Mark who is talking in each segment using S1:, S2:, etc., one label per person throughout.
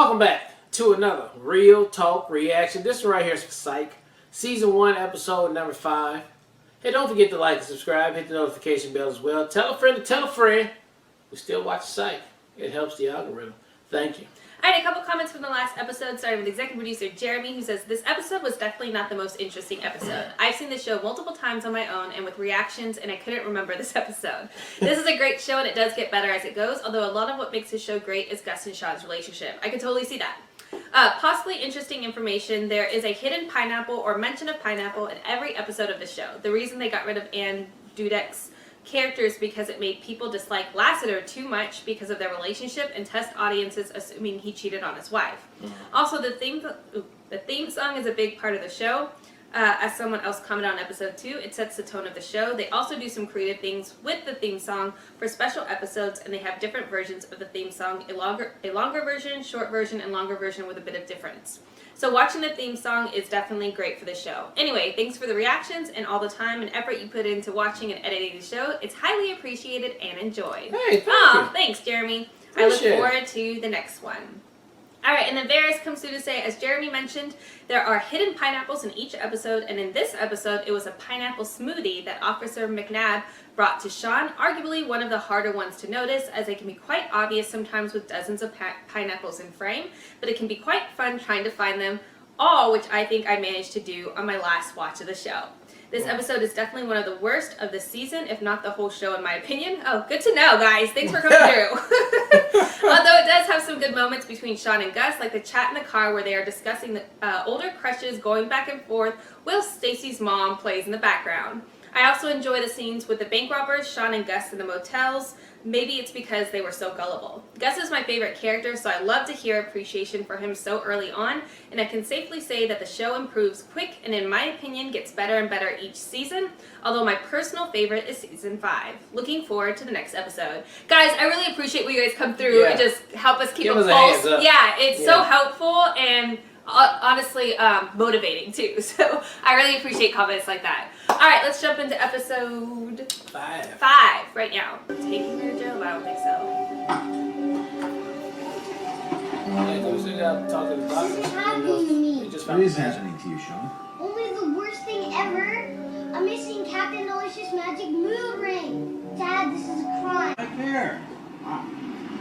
S1: Welcome back to another Real Talk Reaction. This one right here is for Psych. Season 1, episode number 5. Hey, don't forget to like and subscribe. Hit the notification bell as well. Tell a friend to tell a friend. We still watch Psych. It helps the algorithm. Thank you.
S2: I had a couple comments from the last episode, starting with executive producer Jeremy, who says, this episode was definitely not the most interesting episode. I've seen this show multiple times on my own and with reactions, and I couldn't remember this episode. This is a great show, and it does get better as it goes, although a lot of what makes this show great is Gus and Sean's relationship. I could totally see that. Possibly interesting information, there is a hidden pineapple or mention of pineapple in every episode of the show. The reason they got rid of Ann Dudek's characters because it made people dislike Lassiter too much because of their relationship and test audiences assuming he cheated on his wife. Also, the theme song is a big part of the show. As someone else commented on episode 2, it sets the tone of the show. They also do some creative things with the theme song for special episodes, and they have different versions of the theme song, a longer version, short version, and longer version with a bit of difference. So watching the theme song is definitely great for the show. Anyway, thanks for the reactions and all the time and effort you put into watching and editing the show. It's highly appreciated and enjoyed.
S1: Hey, thank you.
S2: Thanks, Jeremy.
S1: Appreciate
S2: I look forward to the next one. Alright, and then Varys comes through to say, as Jeremy mentioned, there are hidden pineapples in each episode, and in this episode, it was a pineapple smoothie that Officer McNabb brought to Sean, arguably one of the harder ones to notice, as they can be quite obvious sometimes with dozens of pineapples in frame, but it can be quite fun trying to find them all, which I think I managed to do on my last watch of the show. This episode is definitely one of the worst of the season, if not the whole show in my opinion. Oh, good to know, guys. Thanks for coming through. Although it does have some good moments between Sean and Gus, like the chat in the car where they are discussing the older crushes going back and forth while Stacy's mom plays in the background. I also enjoy the scenes with the bank robbers, Sean and Gus in the motels. Maybe it's because they were so gullible. Gus is my favorite character, so I love to hear appreciation for him so early on, and I can safely say that the show improves quick and in my opinion gets better and better each season, although my personal favorite is season 5. Looking forward to the next episode. Guys, I really appreciate when you guys come through and just help us keep a pulse. Yeah, it's so helpful and honestly motivating too, so I really appreciate comments like that. Alright, let's jump into episode 5 right now. Taking her to jail? I don't think so.
S3: What is happening to you, Sean?
S4: Only the worst thing ever. I'm missing Captain Delicious Magic Mood Ring. Dad, this is a crime.
S3: Right there.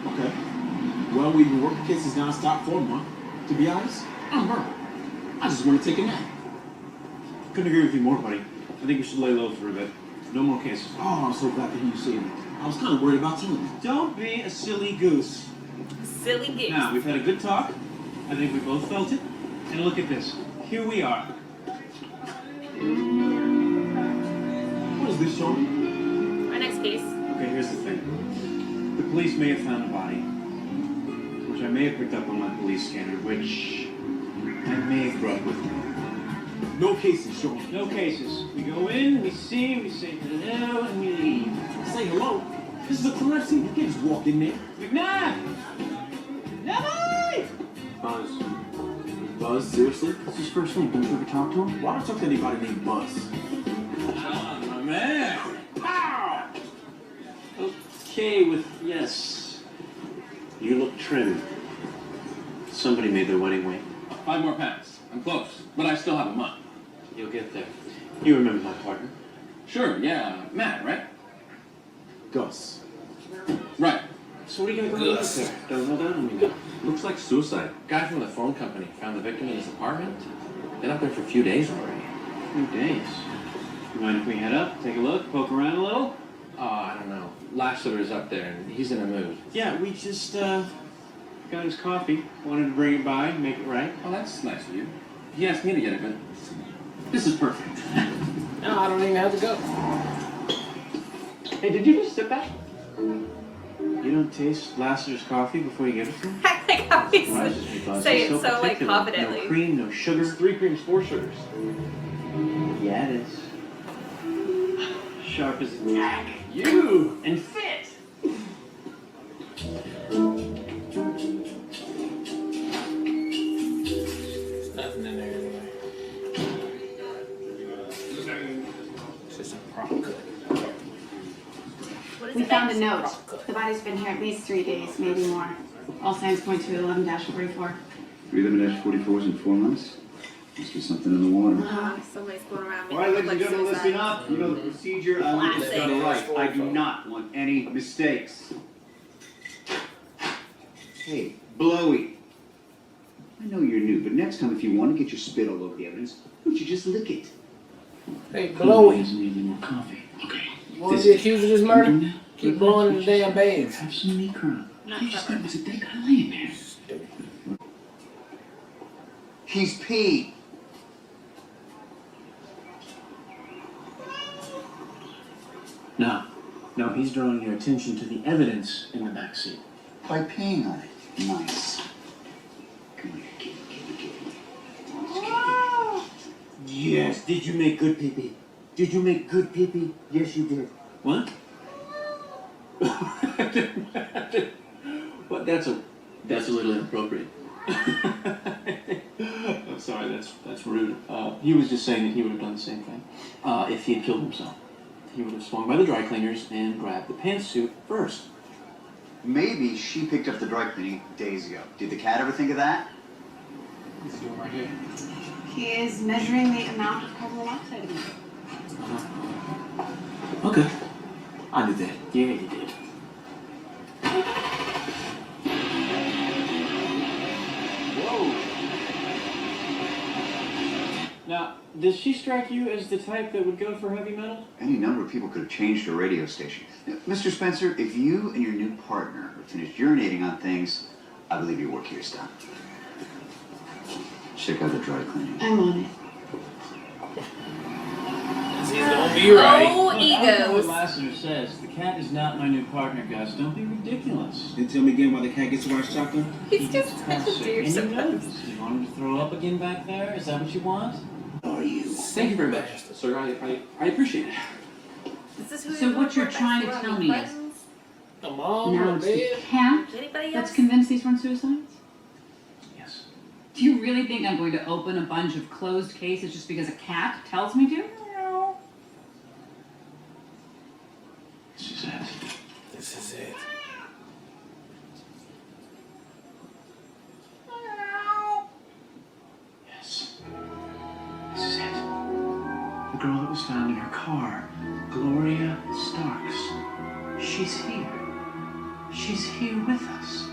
S3: Okay. Well, we've been working cases nonstop for a month. To be honest, I'm hurt. I just want to take a nap. Couldn't agree with you more, buddy. I think we should lay low for a bit. No more cases. Oh, I'm so glad to hear you say that. I was kind of worried about you. Don't be a silly goose.
S2: Silly goose.
S3: Now, we've had a good talk. I think we both felt it. And look at this. Here we are. What is this, Sean?
S2: Our next case.
S3: Okay, here's the thing. The police may have found a body, which I may have picked up on my police scanner, which I may have brought with me. No cases, Sean. No cases. We go in, we see, we say hello, and we leave. Say hello? This is a crime scene. You can't just walk in there. McNabb! McNabb! Buzz. Buzz? Seriously? That's his first name. Don't you ever talk to him? Why don't you talk to anybody named Buzz? Sean, my man! Pow! Okay, yes. You look trim. Somebody made their wedding wait.
S5: 5 more pounds. I'm close, but I still have a month.
S3: You'll get there. You remember my partner?
S5: Sure, yeah, Matt, right?
S3: Gus.
S5: Right.
S3: So what are you gonna go with there? Don't hold down on me now.
S5: Looks like suicide. Guy from the phone company found the victim in his apartment. Been up there for a few days already.
S3: A few days. You mind if we head up, take a look, poke around a little?
S5: I don't know. Lassiter's up there, and he's in a mood.
S3: Yeah, we just, got his coffee. Wanted to bring it by, make it right.
S5: Oh, that's nice of you. He asked me to get it, but this is perfect.
S1: No, I don't even have to go.
S3: Hey, did you just sit back? You don't taste Lassiter's coffee before you give it to him?
S2: I like how we say it so like
S3: particular.
S2: confidently.
S3: No cream, no sugar.
S5: It's 3 creams, 4 sugars.
S3: Yeah, it is. Sharp as a tack.
S5: You!
S3: And fit!
S1: There's nothing in there anyway. It's just a prop cut.
S2: What is
S6: We
S2: it
S6: found a
S2: next?
S6: note. The body's been here at least 3 days, maybe more. All signs point to 11-44.
S7: 11-44s in 4 months? Must be something in the water.
S2: Somebody's going around.
S7: All right, ladies and
S2: making
S7: gentlemen,
S2: suicide.
S7: listen up. You know the procedure. I want this done right. I do not want any mistakes. Hey, Blowy. I know you're new, but next time if you want to get your spit all over the evidence, why don't you just lick it?
S1: Hey, Blowy.
S7: Doesn't need any more coffee. Okay.
S1: You want to be accused of this murder? Keep blowing in the damn bags.
S7: Have some meat crumb.
S2: Not
S7: I just
S2: clever.
S7: thought it was a dead guy laying there. He's peed.
S3: No, he's drawing your attention to the evidence in the back seat.
S7: By peeing on it. Nice. Come here, give it.
S3: Yes, did you make good pee-pee? Did you make good pee-pee? Yes, you did. What? What? That's a little inappropriate. I'm sorry, that's rude. He was just saying that he would have done the same thing if he had killed himself. He would have swung by the dry cleaners and grabbed the pantsuit first.
S7: Maybe she picked up the dry cleaning days ago. Did the cat ever think of that?
S3: He's doing right here.
S6: He is measuring the amount of carbon monoxide in it.
S3: Okay. I knew that. Yeah, you did. Whoa. Now, does she strike you as the type that would go for heavy metal?
S7: Any number of people could have changed her radio station. Now, Mr. Spencer, if you and your new partner have finished urinating on things, I believe your work here is done. Check out the dry cleaning.
S6: I'm on it.
S1: He's gonna be right.
S2: Oh,
S3: I don't know what
S2: egos.
S3: Lassiter says. The cat is not my new partner, Gus. Don't be ridiculous.
S8: Then tell me again why the cat gets to watch shotgun?
S2: He's just
S3: That's sick.
S2: dear
S3: And you know
S2: sometimes.
S3: this. You want him to throw up again back there? Is that what you want?
S7: Are you?
S5: Thank you very much, sir. I appreciate it.
S2: This is who
S6: So
S2: you're
S6: what you're
S2: going for
S6: trying to
S2: best
S6: tell
S2: friend?
S6: me is-
S2: Friends?
S1: The mom,
S6: Now
S1: the
S6: it's the
S1: bed.
S6: cat
S2: Anybody
S6: that's
S2: else?
S6: convinced these weren't suicides?
S3: Yes.
S6: Do you really think I'm going to open a bunch of closed cases just because a cat tells me to? No.
S3: This is it.
S1: This is it.
S3: Yes. This is it. The girl that was found in her car, Gloria Starks. She's here. She's here with us.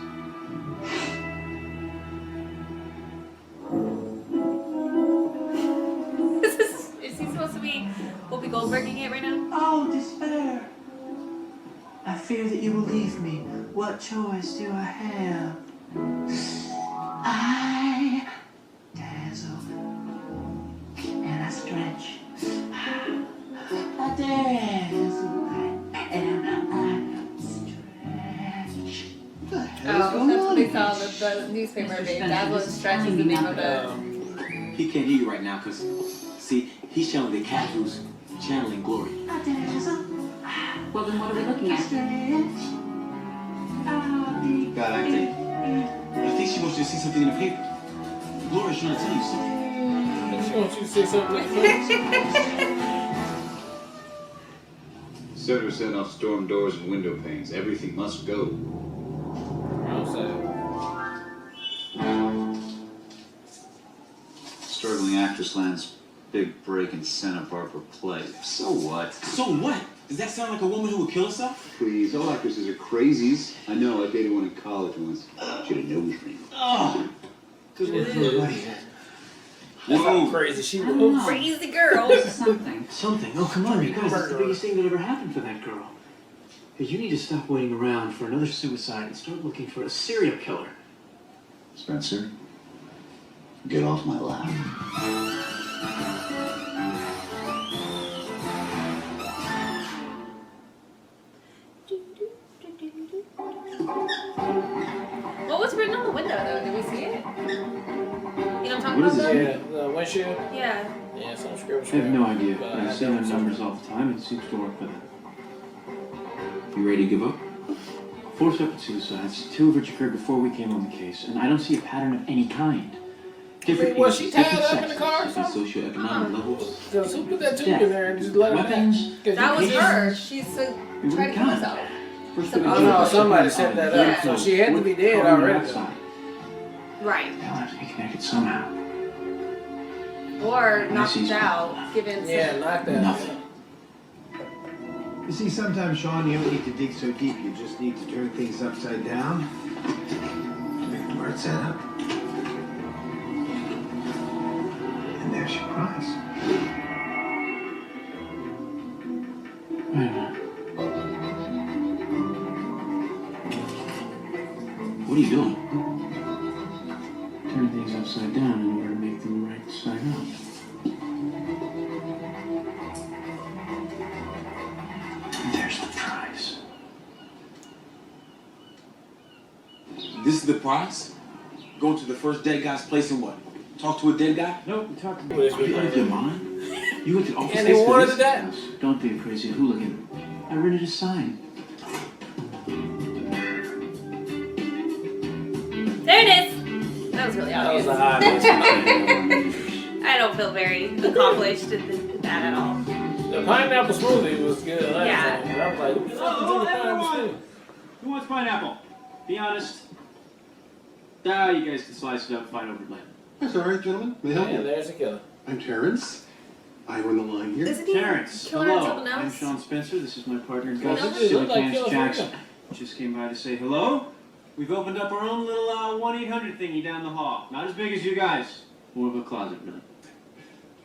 S2: Is he supposed to be Whoopi Goldberging it right now?
S3: Oh, despair. I fear that you will leave me. What choice do I have? I dazzle and I stretch. I dazzle and I stretch.
S2: Oh, that's what they saw the newspaper being. Dazzle and Stretch is the name of the.
S5: He can't hear you right now because, see, he's channeling the cat who's channeling Glory.
S6: I dazzle. Well, then what are we looking at?
S7: Bad acting.
S8: I think she wants you to see something in the paper. Laura's trying to tell you something.
S1: I just want you to say something like that.
S7: Senator set off storm doors and window panes. Everything must go. Struggling actress lands big break in Santa Barbara play. So what?
S8: So what? Does that sound like a woman who would kill herself?
S7: Please, all actresses are crazies. I know, I dated one in college once. Should have known me.
S8: Oh! Good work for her, buddy.
S1: That's how crazy she
S6: I don't know.
S1: was.
S2: Crazy girl.
S6: This is something.
S3: Something. Oh, come on, you guys. It's the
S1: Murderer.
S3: biggest thing that ever happened for that girl. Hey, you need to stop waiting around for another suicide and start looking for a serial killer.
S7: Spencer, get off my lap.
S2: What was written on the window though? Did we see it? You know what I'm talking
S7: What is
S2: about?
S7: this?
S1: Yeah, the windshield.
S2: Yeah.
S1: Yeah, some scripture.
S3: I have no idea,
S1: But
S3: but I see their numbers all the time and it seems to work with it.
S5: You ready to give up?
S3: 4 separate suicides, 2 of which occurred before we came on the case, and I don't see a pattern of any kind. Different
S1: Was she
S3: ages,
S1: tied
S3: different
S1: up in the car or
S3: sexes,
S1: something?
S3: different socioeconomic levels.
S1: Because who put that tube
S3: Death,
S1: in there and just let it
S3: weapons.
S1: happen?
S2: That was her. She's
S3: We
S2: trying to kill
S3: got
S2: herself.
S3: First
S2: Somebody-
S1: I don't know, somebody set that
S2: Yeah.
S1: up, so she had to be dead already.
S2: Right.
S3: They'll have to be connected somehow.
S2: Or
S3: I
S2: knocked
S3: see.
S2: out, given some...
S1: Yeah, knock that.
S3: Nothing.
S9: You see, sometimes, Sean, you don't need to dig so deep. You just need to turn things upside down. Make them where it's set up. And there's your prize.
S3: Wait a minute. What are you doing? Turn things upside down in order to make them right side up. There's the prize.
S8: This is the prize? Go to the first dead guy's place and what? Talk to a dead guy?
S3: No, we talked about
S1: Where's
S3: Are you
S1: my
S3: out of your mind? You went to office
S1: And
S3: space
S1: they
S3: for
S1: wanted
S3: this?
S1: that.
S3: Don't be a crazy hooligan. I rented a sign.
S2: There it is! That was really
S1: That was
S2: obvious.
S1: a high
S2: I don't feel very accomplished in that at all.
S1: The pineapple smoothie was good last
S2: Yeah.
S1: time. I was like, who the fuck is in the pineapple smoothie?
S3: Who wants pineapple? Be honest. Ah, you guys can slice it up, fight over it later.
S10: That's all right, gentlemen. May I help
S1: And
S10: you?
S1: there's a killer.
S10: I'm Terrence. I run the line here.
S2: Isn't he
S3: Terrence,
S2: killer
S3: hello.
S2: on something
S3: I'm
S2: else?
S3: Sean Spencer. This is my partner in
S2: Killer?
S3: crime,
S1: Does it
S3: Silly
S1: look like
S3: Cans
S1: Killer
S3: Jackson.
S1: Freddy?
S3: Just came by to say hello. We've opened up our own little 1-800 thingy down the hall. Not as big as you guys. More of a closet, really.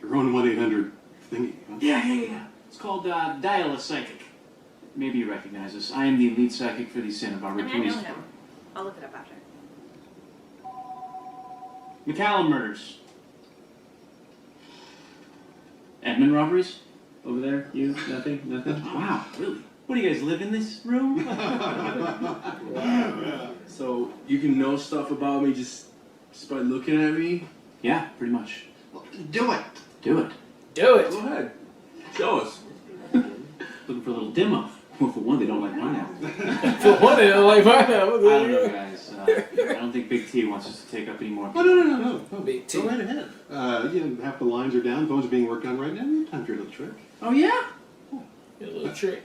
S10: Your own 1-800 thingy. Huh?
S3: Yeah. It's called Dial a Psychic. Maybe you recognize us. I am the lead psychic for the Santa
S2: I
S3: Barbara
S2: mean, I know
S3: Police
S2: him.
S3: Department.
S2: I'll look it up after.
S3: McCallum murders. Edmund robberies? Over there? You? Nothing? Nothing? Wow, really? What do you guys live in this room?
S8: So you can know stuff about me just by looking at me?
S3: Yeah, pretty much.
S9: Do it.
S3: Do it.
S1: Do it.
S8: Go ahead. Show us.
S3: Looking for a little demo. Well, for one, they don't like pineapple.
S1: For one, they don't like pineapple.
S3: I don't know, guys. I don't think Big T wants us to take up any more.
S10: Oh, no.
S1: Big T.
S10: Go right ahead. Half the lines are down. Phones are being worked on right now. You have time for your little trick.
S3: Oh, yeah?
S1: A little trick.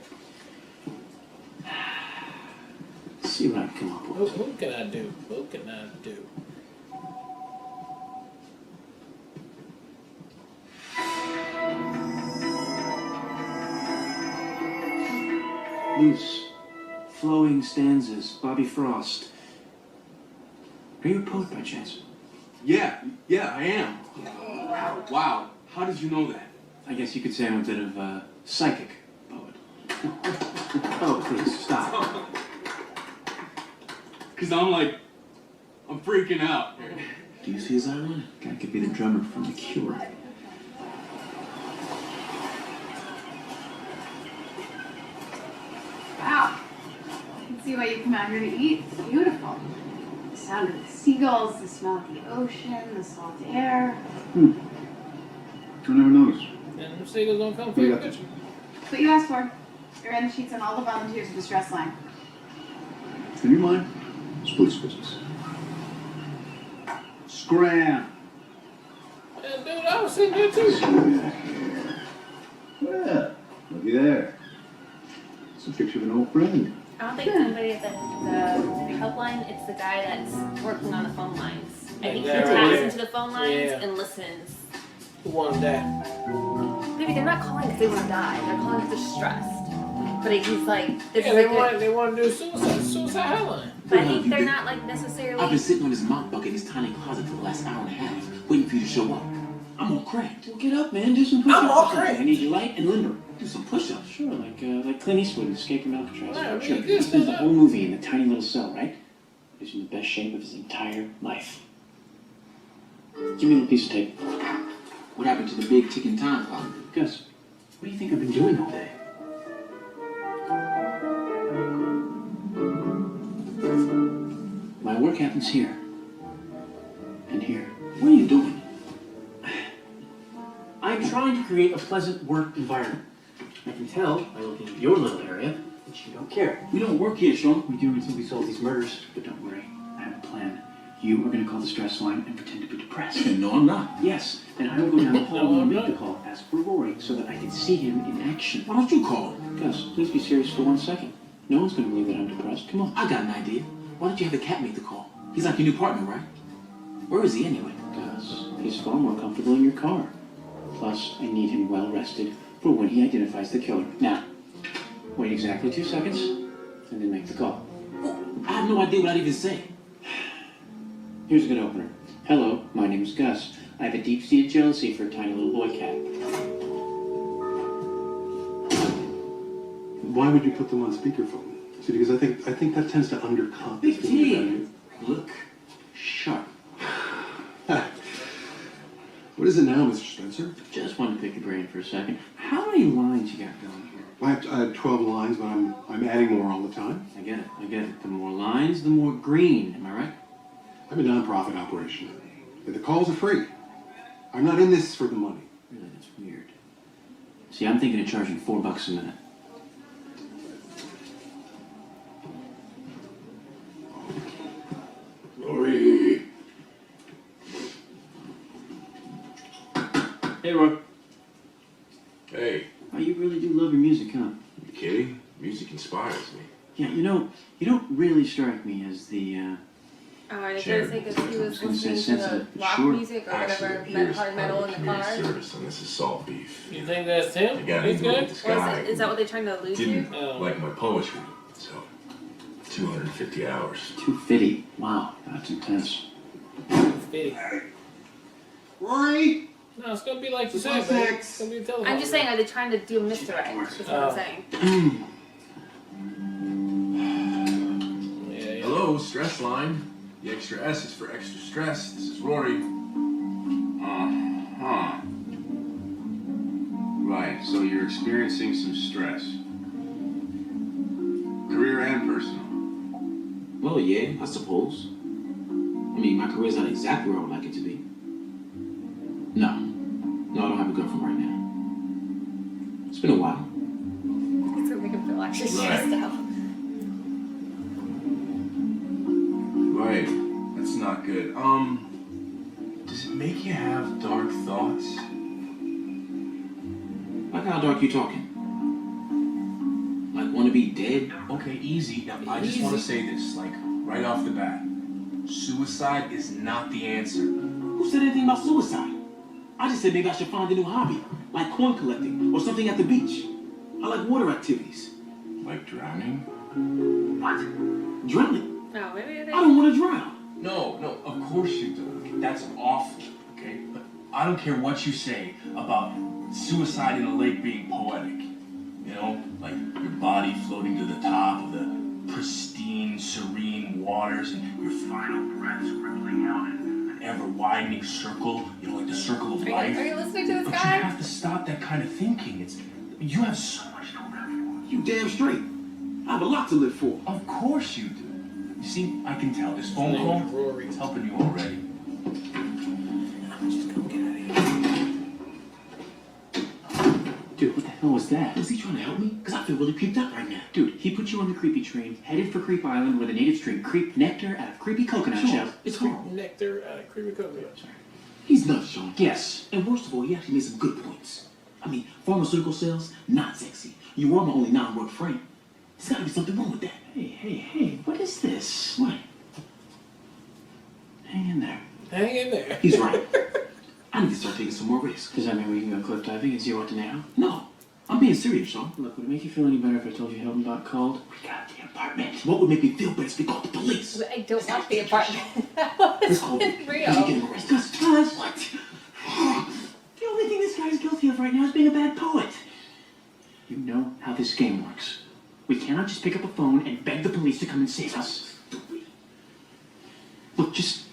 S3: Let's see what I can come up with.
S1: Who can I do? Who can I do?
S3: Loose, flowing stanzas, Bobby Frost. Are you a poet by chance?
S8: Yeah, I am. Wow. How did you know that?
S3: I guess you could say I'm a bit of a psychic poet. Oh, please, stop.
S8: Because I'm freaking out.
S3: Do you see his outline? Guy could be the drummer from The Cure.
S6: Wow. I can see why you come out here to eat. It's beautiful. The sound of the seagulls, the smell of the ocean, the salt air.
S10: I never noticed.
S1: And them seagulls don't come
S10: We
S1: for
S10: got
S1: you.
S10: this.
S6: That's what you asked for. You're in the sheets on all the volunteers of the stress line.
S10: In your mind, it's police business. Scram!
S1: And dude, I was sitting there too.
S10: Well, looky there. It's a picture of an old friend.
S2: I don't think it's anybody at the helpline. It's the guy that's working on the phone lines. I think he
S1: Yeah,
S2: taps
S1: right.
S2: into the phone lines
S1: Yeah.
S2: and listens.
S1: Who wanted that?
S2: Maybe they're not calling because they want to die. They're calling because they're stressed. But he's like, they're
S1: Yeah,
S2: just
S1: they want to do suicide hotline.
S2: But I think they're not like necessarily.
S5: I've been sitting on this mop bucket in this tiny closet for the last hour and a half, waiting for you to show up. I'm all cracked.
S3: Well, get up, man. Do some push-ups.
S1: I'm all cracked.
S3: I need you light and limber.
S5: Do some push-ups.
S3: Sure, like Clint Eastwood in Escape from Alcatraz.
S1: Right,
S3: Sure.
S1: really
S3: He
S1: good
S3: spends the
S1: stuff.
S3: whole movie in a tiny little cell, right? He's in the best shape of his entire life. Give me a little piece of tape.
S5: What happened to the big ticking time clock?
S3: Gus, what do you think I've been doing all day? My work happens here. And here.
S5: What are you doing?
S3: I'm trying to create a pleasant work environment. I can tell by looking at your little area that you don't care.
S5: We don't work here, Sean.
S3: We do until we solve these murders. But don't worry, I have a plan. You are going to call the stress line and pretend to be depressed.
S5: No, I'm not.
S3: Yes, and I will go down the hall
S1: No,
S3: and make
S1: I'm
S3: the call, ask for Rory, so that I can see him in action.
S5: Why don't you call?
S3: Gus, please be serious for 1 second.
S11: No one's gonna believe that I'm depressed. Come on.
S8: I got an idea. Why don't you have the cat make the call? He's like your new partner, right? Where is he anyway?
S11: Gus, he's far more comfortable in your car. Plus, I need him well rested for when he identifies the killer. Now, wait exactly 2 seconds, and then make the call.
S8: Well, I have no idea what I'd even say.
S11: Here's a good opener. Hello, my name is Gus. I have a deep-seated jealousy for a tiny little boy cat.
S10: Why would you put them on speakerphone? See, because I think that tends to undercut.
S8: Big T. Look sharp.
S10: What is it now, Mr. Spencer?
S11: Just wanted to pick your brain for a second. How many lines you got going here?
S10: I have 12 lines, but I'm adding more all the time.
S11: I get it. The more lines, the more green. Am I right?
S10: I'm a non-profit operation. The calls are free. I'm not in this for the money.
S11: Really, that's weird. See, I'm thinking of charging $4 a minute.
S10: Glory.
S11: Hey, Roy.
S12: Hey,
S11: Oh, you really do love your music, huh?
S12: you kidding? Music inspires me.
S11: Yeah, you don't really strike me as the,
S2: Oh, are they going to say because he was
S11: I was gonna say
S2: listening to the
S11: sensitive, but
S2: rock
S11: sure.
S2: music or
S12: Actually,
S2: whatever,
S12: here's
S2: hard metal in the car?
S12: community service on this assault beef.
S1: You think that's him?
S12: I got
S1: He's
S12: into it
S1: good?
S12: with this
S2: Or
S12: guy.
S2: is that what they're trying to allude to?
S12: Didn't
S1: Oh.
S12: like my poetry, so 250 hours.
S11: 250. Wow, that's intense.
S1: Fitty.
S10: Rory!
S1: No, it's gonna be like you said,
S10: What's
S1: baby.
S10: next?
S1: It's gonna be a telephone.
S2: I'm just saying, are they trying to do misdirect? That's what I'm saying.
S1: Yeah.
S12: Hello, stress line. The extra S is for extra stress. This is Rory. Uh-huh. Right, so you're experiencing some stress. Career and personal.
S8: Well, yeah, I suppose. I mean, my career's not exactly where I would like it to be. No, I don't have a girlfriend right now. It's been a while.
S2: It's gonna make him feel actually
S12: Right.
S2: stressed out.
S12: Right, that's not good. Does it make you have dark thoughts?
S8: Like how dark you talking? Like wanna be dead?
S12: Okay, easy. Now, I just want to say this, like, right off the bat. Suicide is not the answer.
S8: Who said anything about suicide? I just said maybe I should find a new hobby, like coin collecting or something at the beach. I like water activities.
S12: Like drowning?
S8: What? Drowning?
S2: No, maybe
S8: I
S2: they...
S8: don't want to drown.
S12: No, of course you do. That's awful, okay? But I don't care what you say about suicide in a lake being poetic. You know, like your body floating to the top of the pristine, serene waters and your final breaths rippling out in an ever-widening circle, you know, like the circle of life.
S2: Are you listening to this
S12: But
S2: guy?
S12: you have to stop that kind of thinking. You have so much to live for.
S8: You damn straight. I have a lot to live for.
S12: Of course you do. You see, I can tell. This phone call is helping you already.
S8: I'm just gonna get out of here.
S11: Dude, what the hell was that?
S8: Was he trying to help me? Because I feel really creeped out right now.
S11: Dude, he put you on the creepy train, headed for Creep Island, where the natives drink creep nectar out of creepy coconut
S8: Sean,
S11: shells.
S8: it's horrible.
S1: Nectar, creamy coconut.
S8: He's nuts, Sean.
S11: Yes.
S8: And worst of all, he actually made some good points. I mean, pharmaceutical sales, not sexy. You are my only non-work friend. There's gotta be something wrong with that.
S11: Hey, what is this?
S8: What?
S11: Hang in there.
S1: Hang in there.
S8: He's right. I need to start taking some more risks.
S11: Does that mean we can go cliff diving and see what to now?
S8: No, I'm being serious, Sean.
S11: Look, would it make you feel any better if I told you Hilton got called?
S8: We got the apartment. What would make me feel better is if we called the police.
S2: I don't want the apartment.
S8: Let's
S2: That
S8: call
S2: was
S8: it.
S2: real.
S8: Let me get arrested. Guys, what? The only thing this guy's guilty of right now is being a bad poet.
S11: You know how this game works. We cannot just pick up a phone and beg the police to come and save us. Look, just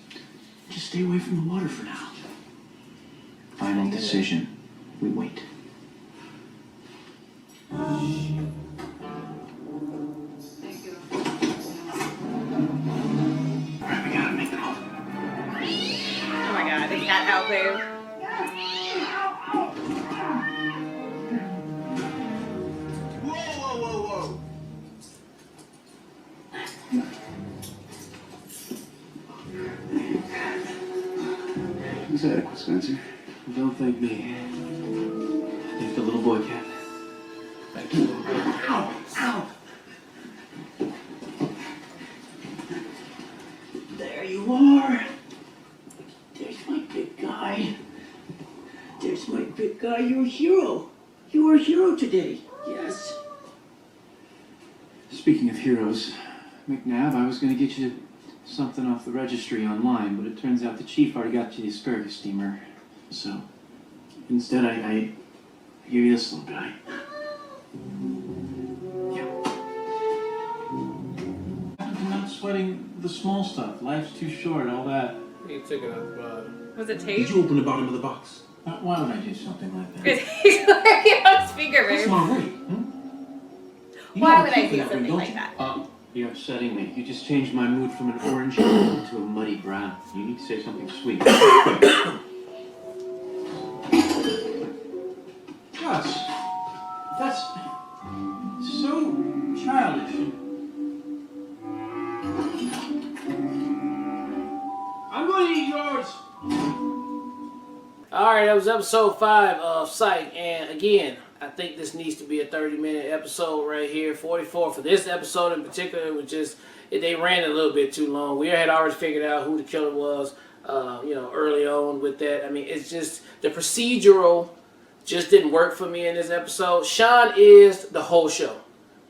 S11: stay away from the water for now. Final decision. We wait. Alright, we gotta make the call.
S2: Oh my god, the cat out there.
S9: Whoa.
S10: It's adequate, Spencer.
S11: Don't thank me. Thank the little boy cat.
S1: Thank you.
S8: Ow!
S11: Guy, you're a hero. You were a hero today. Yes.
S3: Speaking of heroes, McNabb, I was going to get you something off the registry online, but it turns out the chief already got you the asparagus steamer. So instead, I give you this little guy. I'm not sweating the small stuff. Life's too short, all that.
S1: You took it out the bottom.
S2: Was it tape?
S10: Did you open the bottom of the box?
S3: Why would I do something like that?
S2: Because he's already on speaker,
S3: That's
S2: babe.
S3: not right. You
S2: Why
S3: know
S2: would
S3: I'm
S2: I do
S3: keeping that ring,
S2: something
S3: don't
S2: like
S3: you?
S2: that?
S3: You're upsetting me. You just changed my mood from an orange to a muddy brown. You need to say something sweet. Gus, that's so childish. I'm going to eat yours.
S1: Alright, that was episode 5 of Psych, and again, I think this needs to be a 30-minute episode right here. 44 for this episode in particular, which is, they ran a little bit too long. We had already figured out who the killer was, early on with that. I mean, it's just, the procedural just didn't work for me in this episode. Sean is the whole show.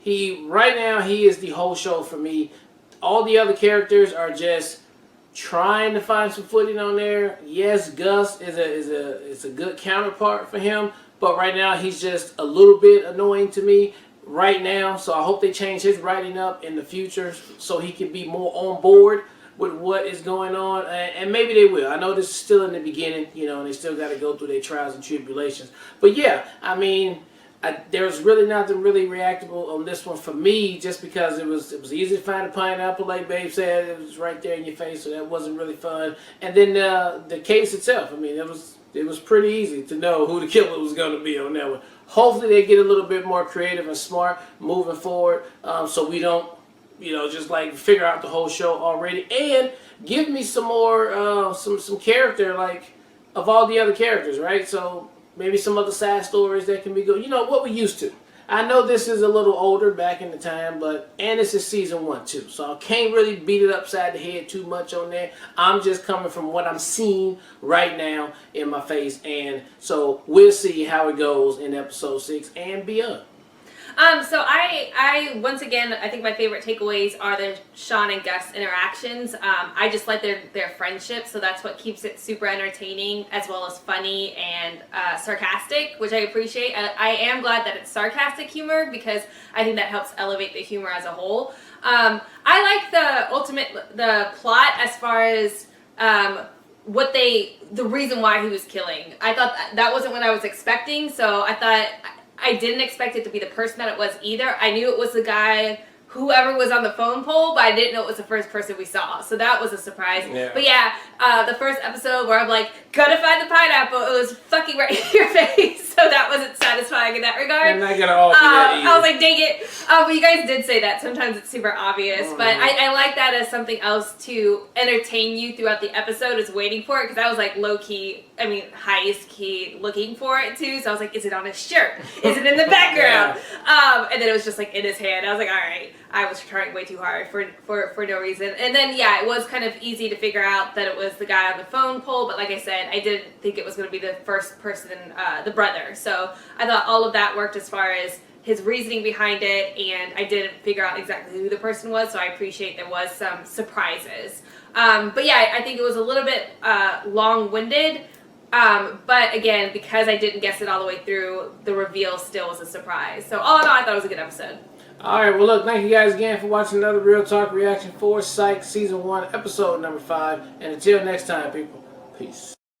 S1: Right now, he is the whole show for me. All the other characters are just trying to find some footing on there. Yes, Gus is a good counterpart for him, but right now he's just a little bit annoying to me right now. So I hope they change his writing up in the future so he can be more on board with what is going on, and maybe they will. I know this is still in the beginning, and they still got to go through their trials and tribulations. But yeah, I mean, there's really nothing really reactable on this one for me, just because it was easy to find a pineapple, like Babe said. It was right there in your face, so that wasn't really fun. And then the case itself, I mean, it was pretty easy to know who the killer was going to be on that one. Hopefully they get a little bit more creative and smart moving forward, so we don't, just like figure out the whole show already, and give me some more, some character, like, of all the other characters, right? So maybe some other side stories that can be good. What we used to. I know this is a little older back in the time, and this is season 1 too. So I can't really beat it upside the head too much on that. I'm just coming from what I'm seeing right now in my face. And so we'll see how it goes in episode 6 and beyond.
S2: So I once again, I think my favorite takeaways are the Sean and Gus interactions. I just like their friendship, so that's what keeps it super entertaining, as well as funny and sarcastic, which I appreciate. I am glad that it's sarcastic humor, because I think that helps elevate the humor as a whole. I like the plot as far as the reason why he was killing. I thought that wasn't what I was expecting, so I didn't expect it to be the person that it was either. I knew it was the guy, whoever was on the phone pole, but I didn't know it was the first person we saw. So that was a surprise. Yeah. But yeah, the first episode where I'm like, gotta find the pineapple, it was fucking right in your face. So that wasn't satisfying in that regard.
S1: I'm not gonna all be that either.
S2: I was like, dang it. But you guys did say that. Sometimes it's super obvious. But I like that as something else to entertain you throughout the episode, is waiting for it. Because I was like highest key looking for it too. So I was like, is it on his shirt? Is it in the background? And then it was just like in his hand. I was like, all right. I was trying way too hard for no reason. And then, yeah, it was kind of easy to figure out that it was the guy on the phone pole. But like I said, I didn't think it was going to be the first person, the brother. So I thought all of that worked as far as his reasoning behind it. And I didn't figure out exactly who the person was. So I appreciate there was some surprises. But yeah, I think it was a little bit long-winded. But again, because I didn't guess it all the way through, the reveal still was a surprise. So all in all, I thought it was a good episode.
S1: Alright, well look, thank you guys again for watching another Real Talk reaction for Psych Season 1, Episode number 5. And until next time, people, peace.